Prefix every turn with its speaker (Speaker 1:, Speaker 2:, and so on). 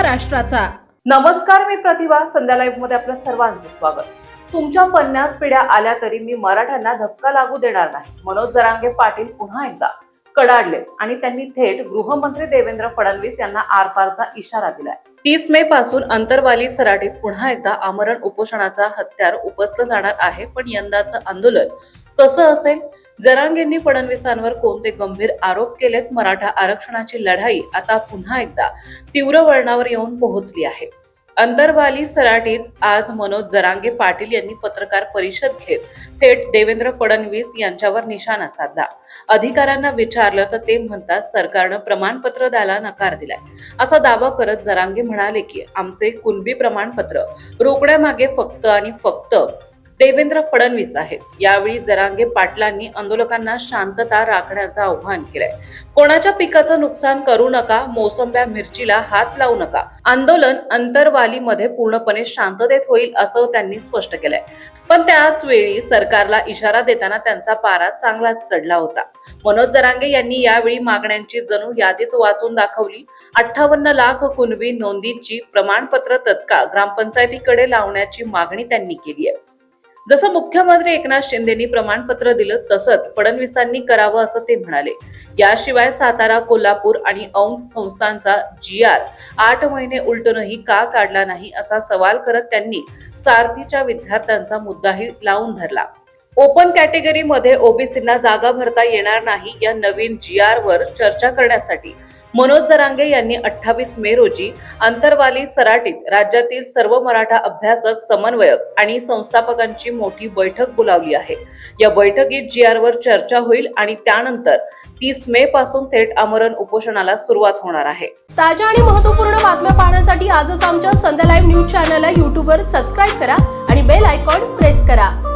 Speaker 1: महाराष्ट्राचा.
Speaker 2: नमस्कार, मी प्रतिभा. संध्या लाईव्ह मध्ये आपलं सर्वांचं स्वागत. तुमच्या 50 पिढ्या आल्या तरी मी मराठ्यांना धक्का लागू देणार नाही. मनोज जरांगे पाटील पुन्हा एकदा कडाडले आणि त्यांनी थेट गृहमंत्री देवेंद्र फडणवीस यांना आरपारचा इशारा दिलाय. 30 मे पासून अंतरवाली सराटीत पुन्हा एकदा आमरण उपोषणाचा हत्यार उपसलं जाणार आहे. पण यंदाचं आंदोलन कसं असेल? जरांगेंनी फडणवीसांवर कोणते गंभीर आरोप केलेत? मराठा आरक्षणाची लढाई आता पुन्हा एकदा तीव्र वळणावर येऊन पोहोचली आहे. अंतरवाली सराटीत आज मनोज जरांगे पाटील यांनी पत्रकार परिषद घेत थेट देवेंद्र फडणवीस यांच्यावर निशाणा साधला. अधिकाऱ्यांना विचारलं तर ते म्हणतात, सरकारनं प्रमाणपत्र द्यायला नकार दिलाय असा दावा करत जरांगे म्हणाले की आमचे कुणबी प्रमाणपत्र रोखण्यामागे फक्त आणि फक्त देवेंद्र फडणवीस आहेत. यावेळी जरांगे पाटलांनी आंदोलकांना शांतता राखण्याचं आवाहन केलंय. कोणाच्या पिकाचं नुकसान करू नका, मोसंब्या मिरचीला हात लावू नका. आंदोलन अंतरवालीमध्ये पूर्णपणे शांततेत होईल असं त्यांनी स्पष्ट केलंय. पण त्याच वेळी सरकारला इशारा देताना त्यांचा पारा चांगलाच चढला होता. मनोज जरांगे यांनी यावेळी मागण्यांची जणू यादीच वाचून दाखवली. 58 लाख कुणबी नोंदीची प्रमाणपत्र तत्काळ ग्रामपंचायतीकडे लावण्याची मागणी त्यांनी केली आहे. जसं मुख्यमंत्री एकनाथ शिंदेनी प्रमाणपत्र दिलं तसंच फडणवीसांनी करावं असं ते म्हणाले. याशिवाय सातारा, कोल्हापूर आणि औंध संस्थांचा GR 8 महिने उलटूनही का काढला नाही असा सवाल करत त्यांनी सारथीच्या विद्यार्थ्यांचा मुद्दाही लावून धरला. ओपन कॅटेगरीमध्ये ओबीसींना जागा भरता येणार नाही या नवीन GR वर चर्चा करण्यासाठी मनोज जरांगे यांनी 28 मे रोजी अंतरवाली सराटीत राज्यातील सर्व मराठा अभ्यासक, समन्वयक आणि संस्थापकांची मोठी बैठक बोलावली आहे. या बैठकीत GR वर चर्चा होईल आणि त्यानंतर 30 मे पासून थेट आमरण उपोषणाला सुरुवात होणार आहे.
Speaker 1: ताज्या आणि महत्त्वपूर्ण बातम्या पाहण्यासाठी आजच आमच्या संध्या लाईव्ह न्यूज चॅनलला YouTube वर सबस्क्राईब करा आणि बेल आयकॉन प्रेस करा.